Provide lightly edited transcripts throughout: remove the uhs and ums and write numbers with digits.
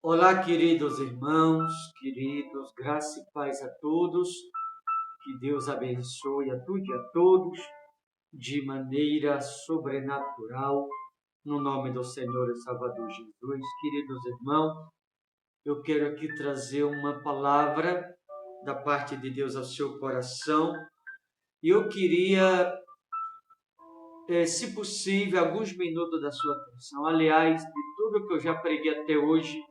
Olá, queridos irmãos, queridos, graça e paz a todos. Que Deus abençoe a tudo e a todos de maneira sobrenatural, no nome do Senhor e Salvador Jesus. Queridos irmãos, eu quero aqui trazer uma palavra da parte de Deus ao seu coração. E eu queria, se possível, alguns minutos da sua atenção. Aliás, de tudo que eu já preguei até hoje,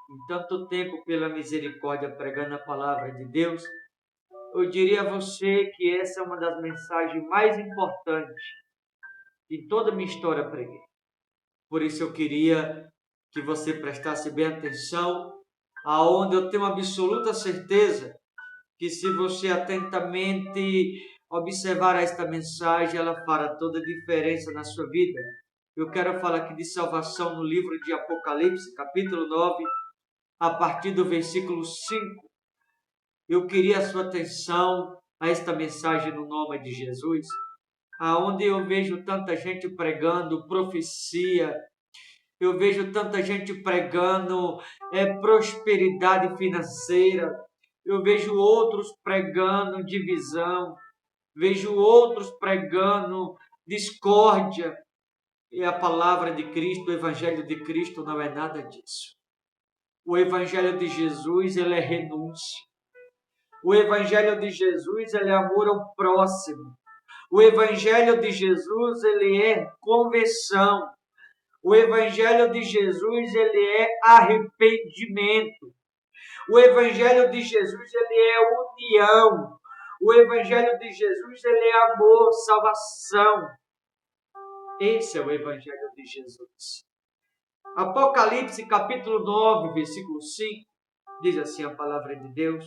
em tanto tempo pela misericórdia pregando a palavra de Deus, eu diria a você que essa é uma das mensagens mais importantes de toda a minha história preguei. Por isso eu queria que você prestasse bem atenção, aonde eu tenho absoluta certeza que se você atentamente observar esta mensagem, ela fará toda a diferença na sua vida. Eu quero falar aqui de salvação no livro de Apocalipse, capítulo 9, a partir do versículo 5. Eu queria a sua atenção a esta mensagem no nome de Jesus, aonde eu vejo tanta gente pregando profecia, eu vejo tanta gente pregando prosperidade financeira, eu vejo outros pregando divisão, vejo outros pregando discórdia, e a palavra de Cristo, o Evangelho de Cristo não é nada disso. O Evangelho de Jesus, ele é renúncia. O Evangelho de Jesus, ele é amor ao próximo. O Evangelho de Jesus, ele é conversão. O Evangelho de Jesus, ele é arrependimento. O Evangelho de Jesus, ele é união. O Evangelho de Jesus, ele é amor, salvação. Esse é o Evangelho de Jesus. Apocalipse, capítulo 9, versículo 5, diz assim a palavra de Deus: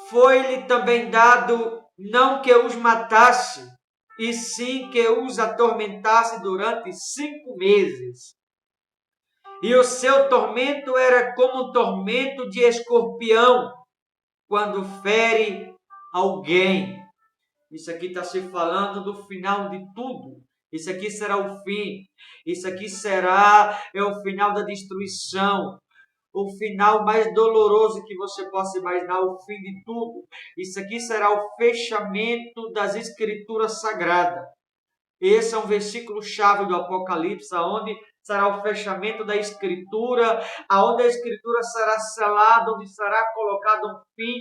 foi-lhe também dado não que os matasse, e sim que os atormentasse durante 5 meses. E o seu tormento era como o tormento de escorpião, quando fere alguém. Isso aqui está se falando do final de tudo. Isso aqui será o fim. Isso aqui será o final da destruição. O final mais doloroso que você possa imaginar, o fim de tudo. Isso aqui será o fechamento das Escrituras Sagradas. Esse é um versículo-chave do Apocalipse, onde será o fechamento da Escritura, onde a Escritura será selada, onde será colocado um fim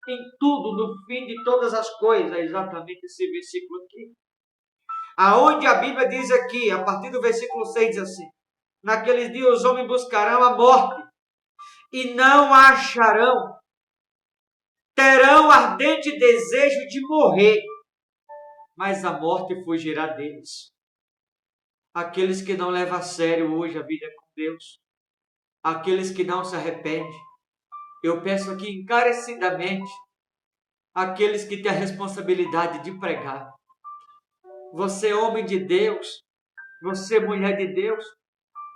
em tudo, no fim de todas as coisas. É exatamente esse versículo aqui. Aonde a Bíblia diz aqui, a partir do versículo 6, diz assim: naqueles dias os homens buscarão a morte, e não a acharão. Terão ardente desejo de morrer, mas a morte fugirá deles. Aqueles que não levam a sério hoje a vida com Deus, aqueles que não se arrependem, eu peço aqui encarecidamente, aqueles que têm a responsabilidade de pregar. Você, homem de Deus, você, mulher de Deus,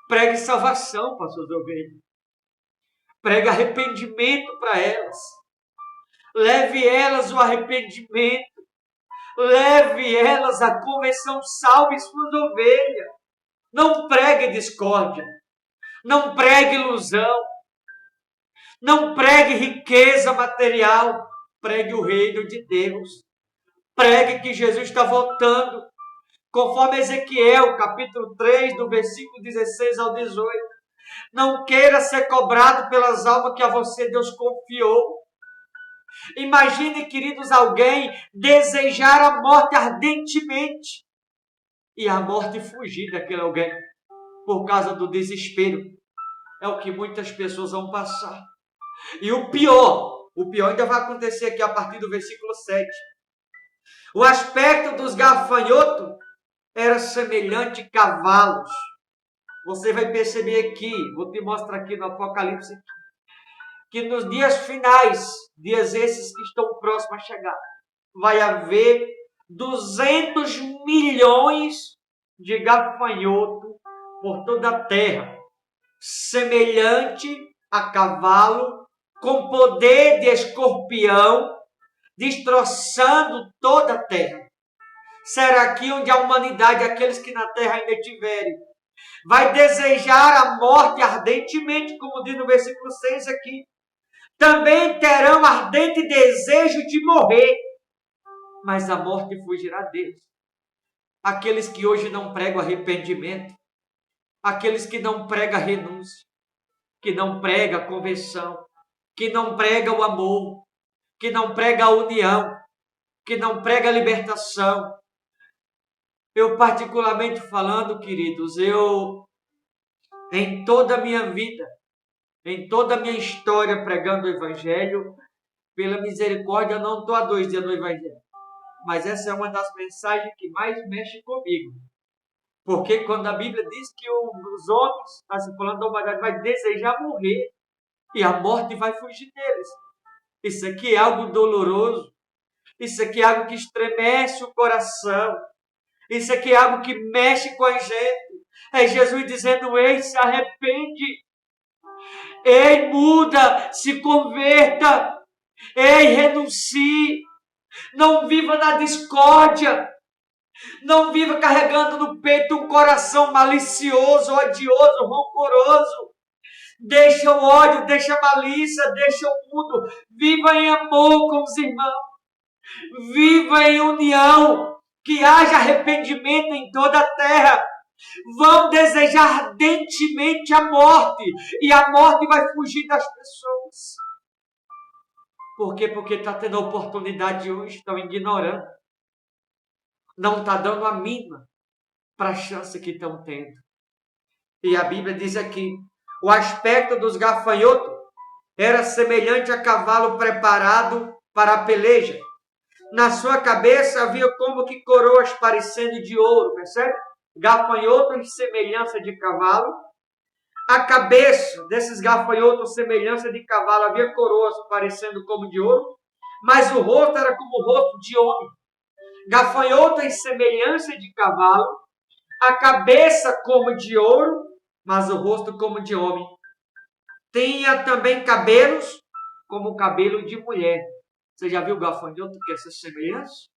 pregue salvação para suas ovelhas. Pregue arrependimento para elas. Leve elas o arrependimento. Leve elas à conversão. Salve suas ovelhas. Não pregue discórdia. Não pregue ilusão. Não pregue riqueza material. Pregue o reino de Deus. Pregue que Jesus está voltando. Conforme Ezequiel, capítulo 3, do versículo 16 ao 18. Não queira ser cobrado pelas almas que a você Deus confiou. Imagine, queridos, alguém desejar a morte ardentemente e a morte fugir daquele alguém por causa do desespero. É o que muitas pessoas vão passar. E o pior ainda vai acontecer aqui a partir do versículo 7. O aspecto dos gafanhotos era semelhante a cavalos. Você vai perceber aqui, vou te mostrar aqui no Apocalipse, que nos dias finais, dias esses que estão próximos a chegar, vai haver 200 milhões de gafanhotos por toda a terra, semelhante a cavalo, com poder de escorpião, destroçando toda a terra. Será aqui onde a humanidade, aqueles que na terra ainda tiverem, vai desejar a morte ardentemente, como diz no versículo 6 aqui. Também terão ardente desejo de morrer, mas a morte fugirá deles. Aqueles que hoje não pregam arrependimento, aqueles que não pregam renúncia, que não pregam conversão, que não pregam o amor, que não pregam a união, que não pregam a libertação. Eu particularmente falando, queridos, em toda a minha vida, em toda a minha história pregando o Evangelho, pela misericórdia, eu não estou há 2 dias no Evangelho. Mas essa é uma das mensagens que mais mexe comigo. Porque quando a Bíblia diz que os homens, está se falando da humanidade, vai desejar morrer e a morte vai fugir deles. Isso aqui é algo doloroso. Isso aqui é algo que estremece o coração. Isso aqui é algo que mexe com a gente. É Jesus dizendo: ei, se arrepende. Ei, muda, se converta. Ei, renuncie. Não viva na discórdia. Não viva carregando no peito um coração malicioso, odioso, rancoroso. Deixa o ódio, deixa a malícia, deixa o mundo. Viva em amor com os irmãos. Viva em união. Que haja arrependimento em toda a terra. Vão desejar ardentemente a morte. E a morte vai fugir das pessoas. Por quê? Porque está tendo a oportunidade hoje, estão ignorando. Não está dando a mínima para a chance que estão tendo. E a Bíblia diz aqui: o aspecto dos gafanhotos era semelhante a cavalo preparado para a peleja. Na sua cabeça havia como que coroas parecendo de ouro, percebe? Gafanhotos, semelhança de cavalo. A cabeça desses gafanhotos, semelhança de cavalo, havia coroas parecendo como de ouro, mas o rosto era como o rosto de homem. Gafanhoto em semelhança de cavalo, a cabeça como de ouro, mas o rosto como de homem. Tinha também cabelos como o cabelo de mulher. Você já viu o gafanhoto que é essa semelhança?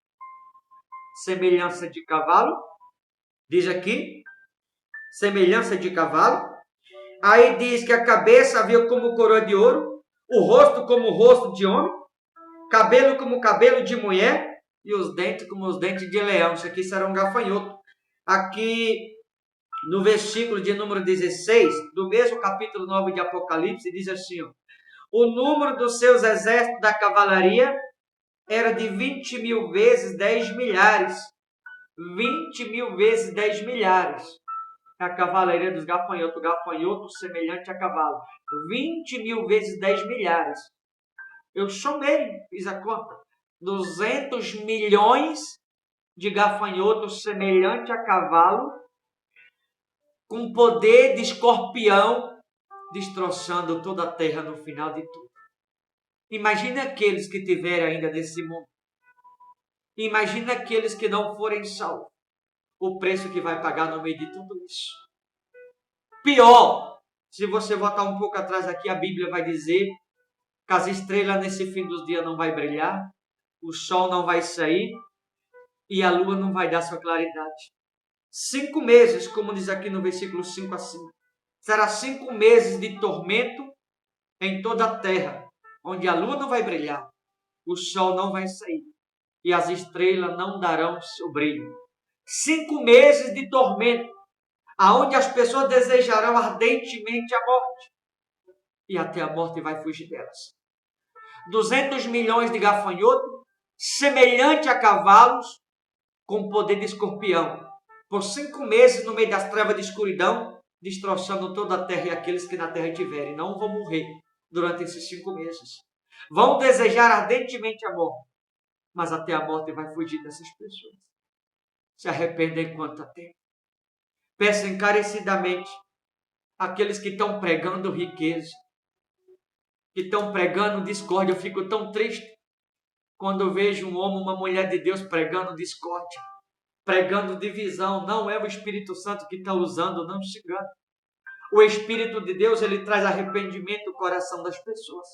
Semelhança de cavalo. Diz aqui, semelhança de cavalo. Aí diz que a cabeça havia como coroa de ouro, o rosto como o rosto de homem, cabelo como cabelo de mulher e os dentes como os dentes de leão. Isso aqui será um gafanhoto. Aqui no versículo de número 16, do mesmo capítulo 9 de Apocalipse, diz assim: ó, o número dos seus exércitos da cavalaria era de 20.000 vezes 10 milhares. 20.000 vezes 10 milhares. A cavalaria dos gafanhotos, gafanhoto semelhante a cavalo. 20.000 vezes 10 milhares. Eu somei, fiz a conta. 200 milhões de gafanhotos semelhante a cavalo, com poder de escorpião, destroçando toda a terra no final de tudo. Imagina aqueles que tiverem ainda nesse mundo. Imagina aqueles que não forem salvos. O preço que vai pagar no meio de tudo isso. Pior, se você voltar um pouco atrás aqui, a Bíblia vai dizer que as estrelas nesse fim dos dias não vai brilhar, o sol não vai sair e a lua não vai dar sua claridade. 5 meses, como diz aqui no versículo 5 a 5. Será 5 meses de tormento em toda a terra, onde a lua não vai brilhar, o sol não vai sair e as estrelas não darão seu brilho. 5 meses de tormento, aonde as pessoas desejarão ardentemente a morte e até a morte vai fugir delas. 200 milhões de gafanhotos, semelhante a cavalos, com poder de escorpião, por 5 meses no meio das trevas de escuridão, destroçando toda a terra e aqueles que na terra tiverem. Não vão morrer durante esses 5 meses. Vão desejar ardentemente a morte, mas até a morte vai fugir dessas pessoas. Se arrependem enquanto há tempo. Peço encarecidamente aqueles que estão pregando riqueza, que estão pregando discórdia. Eu fico tão triste quando eu vejo um homem, uma mulher de Deus pregando discórdia, pregando divisão. Não é o Espírito Santo que está usando, não se engane. O Espírito de Deus, ele traz arrependimento no coração das pessoas.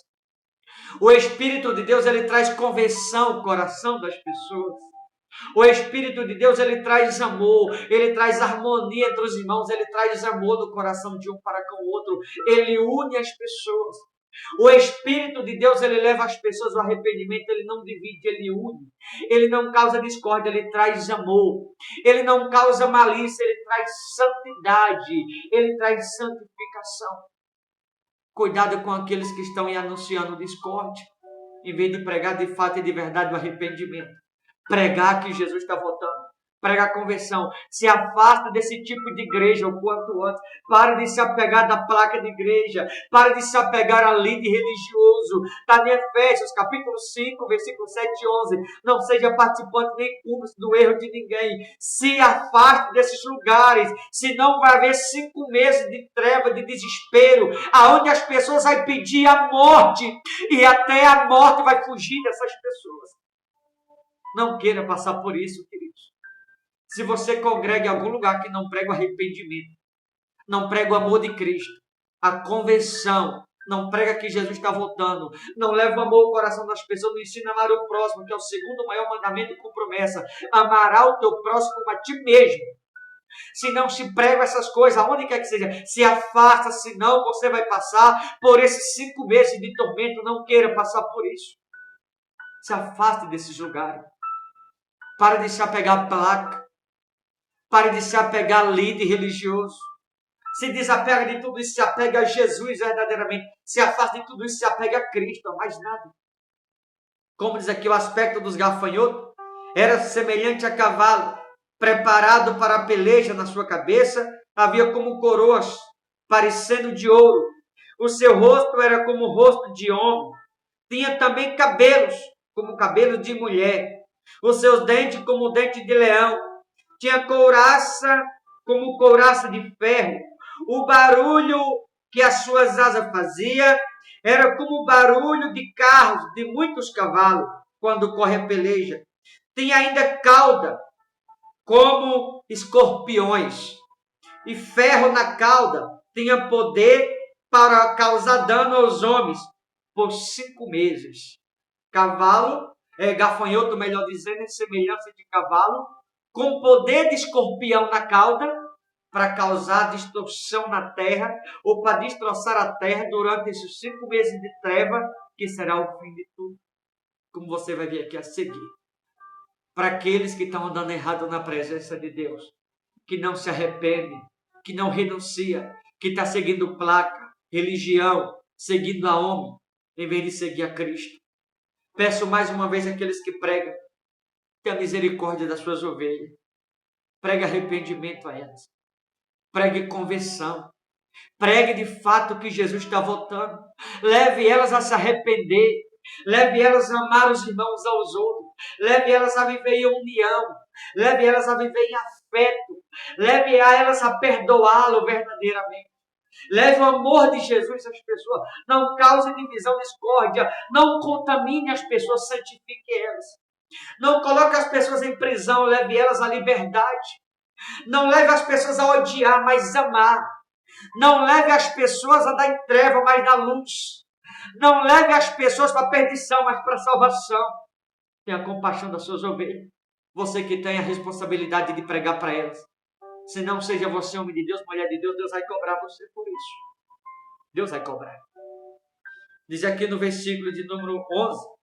O Espírito de Deus, ele traz conversão no coração das pessoas. O Espírito de Deus, ele traz amor, ele traz harmonia entre os irmãos, ele traz amor no coração de um para com o outro, ele une as pessoas. O Espírito de Deus, ele leva as pessoas ao arrependimento, ele não divide, ele une. Ele não causa discórdia, ele traz amor. Ele não causa malícia, ele traz santidade, ele traz santificação. Cuidado com aqueles que estão anunciando discórdia, em vez de pregar de fato e de verdade o arrependimento. Pregar que Jesus está voltando. Pregar conversão. Se afasta desse tipo de igreja o quanto antes. Para de se apegar da placa de igreja. Para de se apegar a líder religioso. Está em Efésios, capítulo 5, versículo 7 e 11. Não seja participante nem cúmplice do erro de ninguém. Se afaste desses lugares. Senão vai haver 5 meses de treva, de desespero. Aonde as pessoas vão pedir a morte. E até a morte vai fugir dessas pessoas. Não queira passar por isso, queridos. Se você congrega em algum lugar que não prega o arrependimento, não prega o amor de Cristo, a conversão, não prega que Jesus está voltando, não leva o amor ao coração das pessoas, não ensina a amar o próximo, que é o segundo maior mandamento com promessa. Amará o teu próximo como a ti mesmo. Se não se prega essas coisas, aonde quer que seja, se afasta, senão você vai passar por esses 5 meses de tormento. Não queira passar por isso. Se afaste desses lugares. Pare de se apegar a placa. Pare de se apegar a líder religioso. Se desapega de tudo isso, se apega a Jesus verdadeiramente. Se afasta de tudo isso, se apega a Cristo, a mais nada. Como diz aqui, o aspecto dos gafanhotos era semelhante a cavalo, preparado para a peleja. Na sua cabeça havia como coroas, parecendo de ouro. O seu rosto era como o rosto de homem. Tinha também cabelos, como cabelo de mulher. Os seus dentes como o dente de leão. Tinha couraça como couraça de ferro. O barulho que as suas asas fazia era como o barulho de carros de muitos cavalos quando corre a peleja. Tinha ainda cauda como escorpiões. E ferro na cauda. Tinha poder para causar dano aos homens por 5 meses. Cavalo, gafanhoto, melhor dizendo, é semelhança de cavalo, com poder de escorpião na cauda, para causar distorção na terra, ou para destroçar a terra durante esses 5 meses de treva, que será o fim de tudo. Como você vai ver aqui a seguir. Para aqueles que estão andando errado na presença de Deus, que não se arrependem, que não renuncia, que está seguindo placa, religião, seguindo a homem, em vez de seguir a Cristo. Peço mais uma vez àqueles que pregam, tenha misericórdia das suas ovelhas. Pregue arrependimento a elas. Pregue conversão. Pregue de fato que Jesus está voltando. Leve elas a se arrepender. Leve elas a amar os irmãos aos outros. Leve elas a viver em união. Leve elas a viver em afeto. Leve elas a perdoá-lo verdadeiramente. Leve o amor de Jesus às pessoas. Não cause divisão, discórdia. Não contamine as pessoas, santifique elas. Não coloque as pessoas em prisão, leve elas à liberdade. Não leve as pessoas a odiar, mas amar. Não leve as pessoas a dar em treva, mas na luz. Não leve as pessoas para a perdição, mas para a salvação. Tenha compaixão das suas ovelhas. Você que tem a responsabilidade de pregar para elas. Se não seja você homem de Deus, mulher de Deus, Deus vai cobrar você por isso. Deus vai cobrar. Diz aqui no versículo de número 11.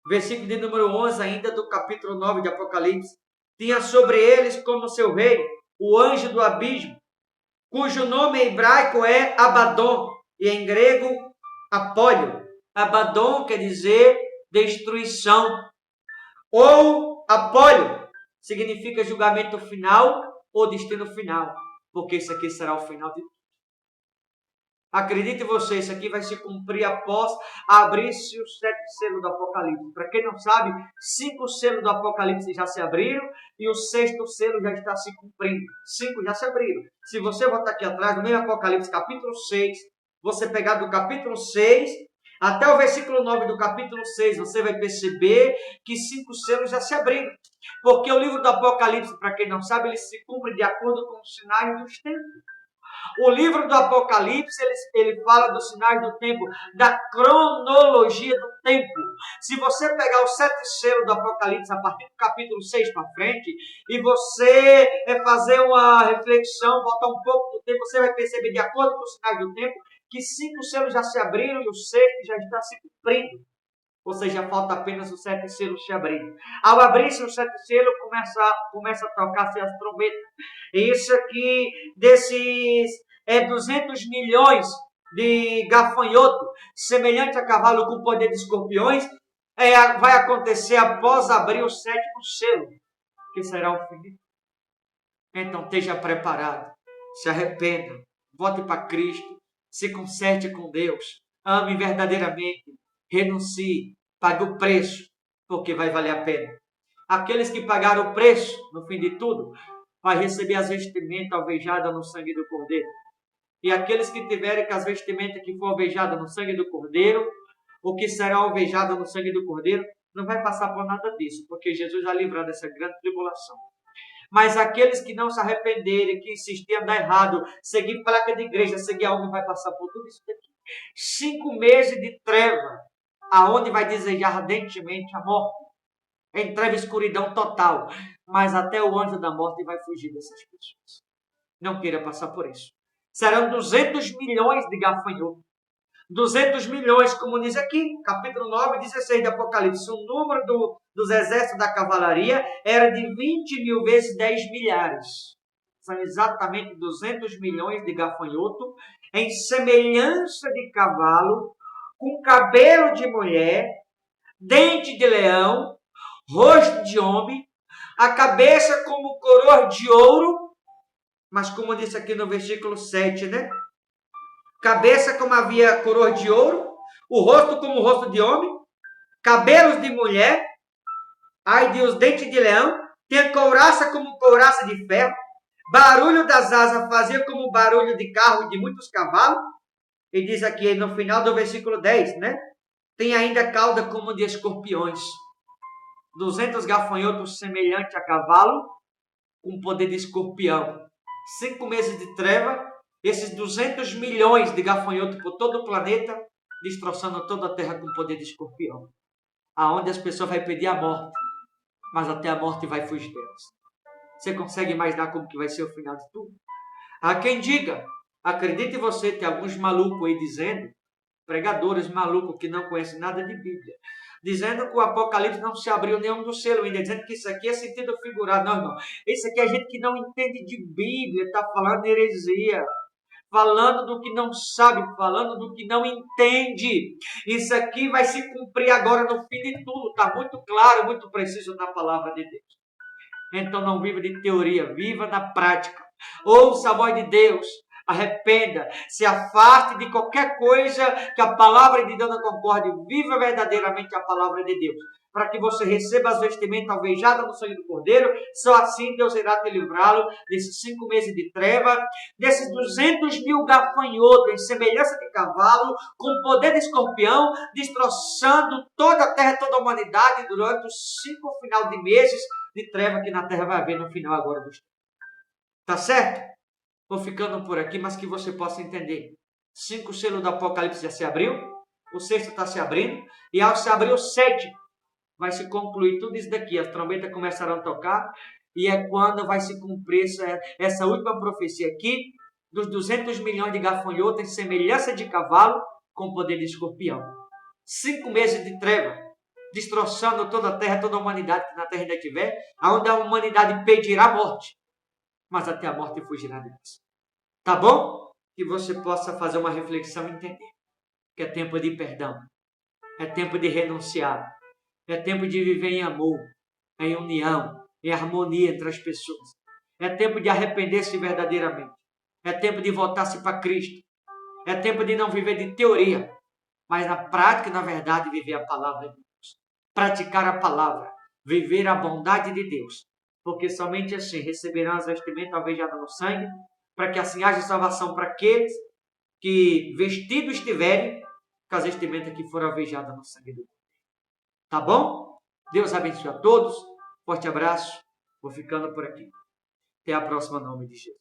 Versículo de número 11 ainda do capítulo 9 de Apocalipse. Tinha sobre eles como seu rei o anjo do abismo, cujo nome em hebraico é Abaddon e em grego Apólio. Abaddon quer dizer destruição. Ou Apólio significa julgamento final ou destino final, porque isso aqui será o final de tudo. Acredite você, isso aqui vai se cumprir após abrir-se os 7 selos do Apocalipse. Para quem não sabe, 5 selos do Apocalipse já se abriram e o 6º selo já está se cumprindo. 5 já se abriram. Se você voltar aqui atrás, no meio do Apocalipse, capítulo 6, você pegar do capítulo 6 até o versículo 9 do capítulo 6, você vai perceber que 5 selos já se abriram. Porque o livro do Apocalipse, para quem não sabe, ele se cumpre de acordo com os sinais dos tempos. O livro do Apocalipse, ele fala dos sinais do tempo, da cronologia do tempo. Se você pegar os 7 selos do Apocalipse a partir do capítulo 6 para frente, e você fazer uma reflexão, voltar um pouco do tempo, você vai perceber, de acordo com os sinais do tempo, que 5 selos já se abriram e o 6º já está se cumprindo. Ou seja, falta apenas os 7 selos se abrirem. Ao abrir-se os 7 selos, começa a tocar-se as trombetas. E isso aqui, desses 200 milhões de gafanhotos, semelhante a cavalo com poder de escorpiões, vai acontecer após abrir o 7º selo, que será o fim. Então, esteja preparado, se arrependa, volte para Cristo, se conserte com Deus, ame verdadeiramente, renuncie, pague o preço, porque vai valer a pena. Aqueles que pagaram o preço, no fim de tudo, vai receber as vestimentas alvejadas no sangue do Cordeiro. E aqueles que tiverem que as vestimentas que for alvejadas no sangue do Cordeiro, o que será alvejado no sangue do Cordeiro, não vai passar por nada disso, porque Jesus vai livrar dessa grande tribulação. Mas aqueles que não se arrependerem, que insistirem em andar errado, seguir placa de igreja, seguir algo, vai passar por tudo isso daqui. 5 meses de treva, aonde vai desejar ardentemente a morte. Em treva e escuridão total. Mas até o anjo da morte vai fugir dessas pessoas. Não queira passar por isso. Serão 200 milhões de gafanhotos. 200 milhões, como diz aqui, capítulo 9, 16 de Apocalipse. O número dos exércitos da cavalaria era de 20 mil vezes 10 milhares. São exatamente 200 milhões de gafanhotos em semelhança de cavalo, com cabelo de mulher, dente de leão, rosto de homem, a cabeça como coroa de ouro, mas como disse aqui no versículo 7, né? Cabeça como havia coroa de ouro, o rosto como o rosto de homem, cabelos de mulher, ai de os dentes de leão, tem a couraça como couraça de ferro, barulho das asas fazia como barulho de carro de muitos cavalos, e diz aqui no final do versículo 10, né? Tem ainda cauda como de escorpiões. 200 gafanhotos semelhante a cavalo, com poder de escorpião. 5 meses de treva, esses 200 milhões de gafanhotos por todo o planeta, destroçando toda a terra com poder de escorpião. Aonde as pessoas vão pedir a morte, mas até a morte vai fugir delas. Você consegue imaginar como que vai ser o final de tudo? Há quem diga, acredite você, tem alguns malucos aí dizendo, pregadores malucos que não conhecem nada de Bíblia, dizendo que o Apocalipse não se abriu nenhum dos selos ainda, dizendo que isso aqui é sentido figurado. Não, irmão. Isso aqui é gente que não entende de Bíblia, está falando heresia, falando do que não sabe, falando do que não entende. Isso aqui vai se cumprir agora no fim de tudo, está muito claro, muito preciso na palavra de Deus. Então não viva de teoria, viva na prática. Ouça a voz de Deus. Arrependa, se afaste de qualquer coisa que a palavra de Deus não concorde. Viva verdadeiramente a palavra de Deus, para que você receba as vestimentas alvejadas no sangue do Cordeiro. Só assim Deus irá te livrá-lo desses 5 meses de treva, desses 200 mil gafanhotos em semelhança de cavalo, com poder de escorpião, destroçando toda a terra, toda a humanidade durante os 5 final de meses de treva que na terra vai haver no final agora dos tempos. Tá certo? Vou ficando por aqui, mas que você possa entender. 5 selos do Apocalipse já se abriu, o 6º está se abrindo, e ao se abrir o 7º, vai se concluir tudo isso daqui. As trombetas começarão a tocar, e é quando vai se cumprir essa última profecia aqui, dos 200 milhões de gafanhotos em semelhança de cavalo, com poder de escorpião. 5 meses de treva, destroçando toda a terra, toda a humanidade que na terra ainda tiver, onde a humanidade pedirá a morte, mas até a morte fugirá deles. Tá bom? Que você possa fazer uma reflexão e entender que é tempo de perdão, é tempo de renunciar, é tempo de viver em amor, em união, em harmonia entre as pessoas. É tempo de arrepender-se verdadeiramente. É tempo de voltar-se para Cristo. É tempo de não viver de teoria, mas na prática, na verdade, viver a palavra de Deus. Praticar a palavra, viver a bondade de Deus. Porque somente assim receberão as vestimentas alvejadas no sangue, para que assim haja salvação para aqueles que vestidos estiverem com as vestimentas que foram alvejadas no sangue do Cordeiro. Tá bom? Deus abençoe a todos. Forte abraço. Vou ficando por aqui. Até a próxima, em nome de Jesus.